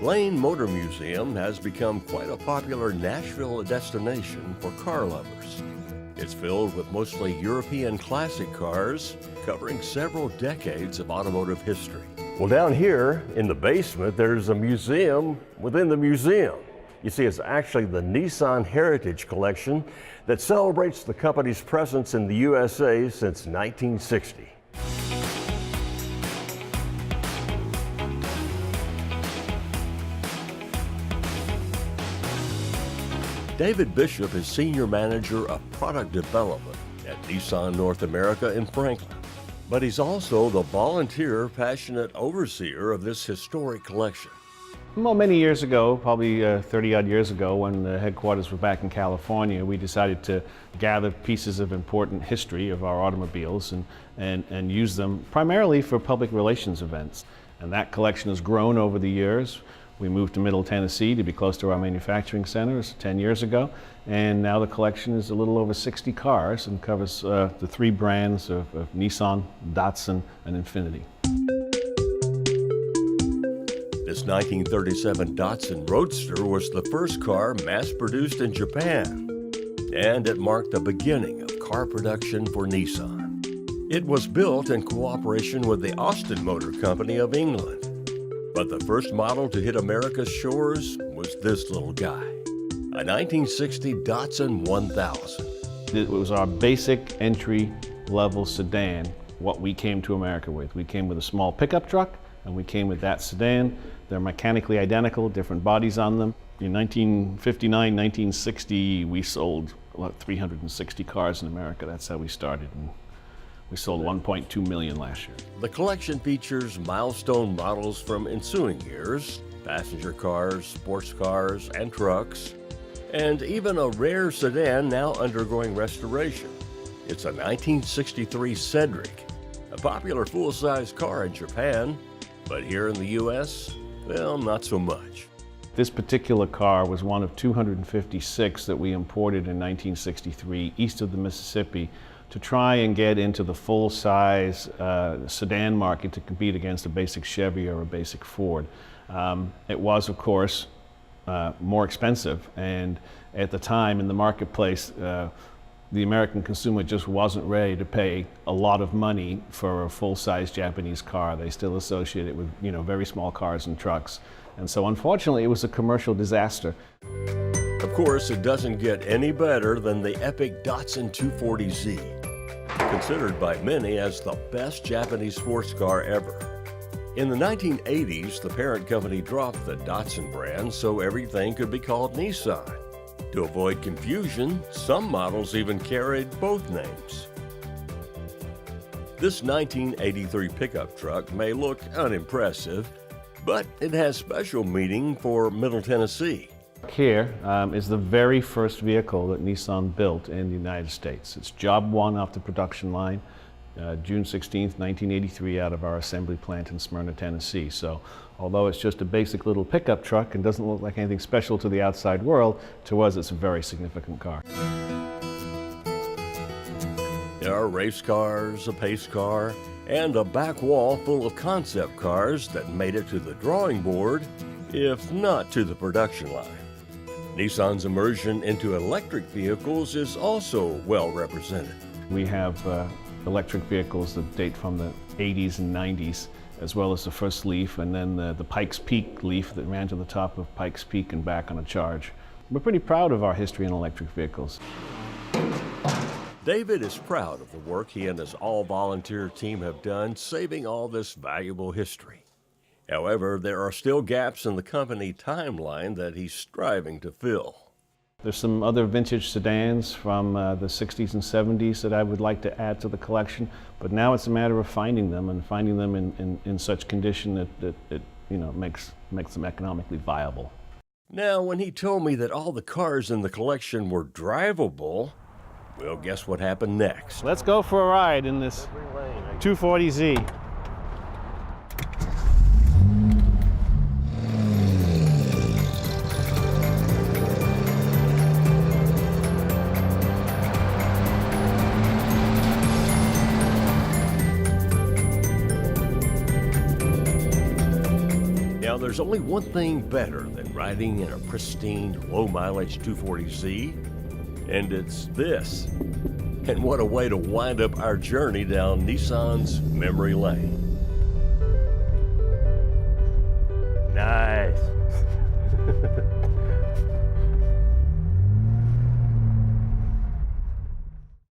Lane Motor Museum has become quite a popular Nashville destination for car lovers. It's filled with mostly European classic cars, covering several decades of automotive history. Well, down here in the basement, there's a museum within the museum. You see, it's actually the Nissan Heritage Collection that celebrates the company's presence in the USA since 1960. David Bishop is Senior Manager of Product Development at Nissan North America in Franklin. But he's also the volunteer, passionate overseer of this historic collection. Well, many years ago, probably 30-odd years ago, when the headquarters were back in California, we decided to gather pieces of important history of our automobiles and use them primarily for public relations events. And that collection has grown over the years. We moved to Middle Tennessee to be close to our manufacturing centers 10 years ago, and now the collection is a little over 60 cars and covers the three brands of Nissan, Datsun, and Infiniti. This 1937 Datsun Roadster was the first car mass-produced in Japan, and it marked the beginning of car production for Nissan. It was built in cooperation with the Austin Motor Company of England. But the first model to hit America's shores was this little guy, a 1960 Datsun 1000. It was our basic entry-level sedan, what we came to America with. We came with a small pickup truck, and we came with that sedan. They're mechanically identical, different bodies on them. In 1959, 1960, we sold about 360 cars in America. That's how we started. And we sold 1.2 million last year. The collection features milestone models from ensuing years, passenger cars, sports cars, and trucks, and even a rare sedan now undergoing restoration. It's a 1963 Cedric, a popular full-size car in Japan, but here in the U.S., well, not so much. This particular car was one of 256 that we imported in 1963 east of the Mississippi to try and get into the full-size sedan market to compete against a basic Chevy or a basic Ford. It was, of course, more expensive, and at the time in the marketplace, the American consumer just wasn't ready to pay a lot of money for a full-size Japanese car. They still associate it with, very small cars and trucks. And so unfortunately, it was a commercial disaster. Of course, it doesn't get any better than the epic Datsun 240Z, considered by many as the best Japanese sports car ever. In the 1980s, the parent company dropped the Datsun brand so everything could be called Nissan. To avoid confusion, some models even carried both names. This 1983 pickup truck may look unimpressive, but it has special meaning for Middle Tennessee. Here is the very first vehicle that Nissan built in the United States. It's job one off the production line, June 16th, 1983, out of our assembly plant in Smyna, Tennessee. So although it's just a basic little pickup truck and doesn't look like anything special to the outside world, to us it's a very significant car. There are race cars, a pace car, and a back wall full of concept cars that made it to the drawing board, if not to the production line. Nissan's immersion into electric vehicles is also well represented. We have electric vehicles that date from the 80s and 90s, as well as the first Leaf, and then the Pikes Peak Leaf that ran to the top of Pikes Peak and back on a charge. We're pretty proud of our history in electric vehicles. David is proud of the work he and his all-volunteer team have done saving all this valuable history. However, there are still gaps in the company timeline that he's striving to fill. There's some other vintage sedans from the 60s and 70s that I would like to add to the collection, but now it's a matter of finding them and finding them in such condition that it makes them economically viable. Now, when he told me that all the cars in the collection were drivable, well, guess what happened next? Let's go for a ride in this 240Z. there's only one thing better than riding in a pristine, low-mileage 240Z, and it's this. And what a way to wind up our journey down Nissan's memory lane.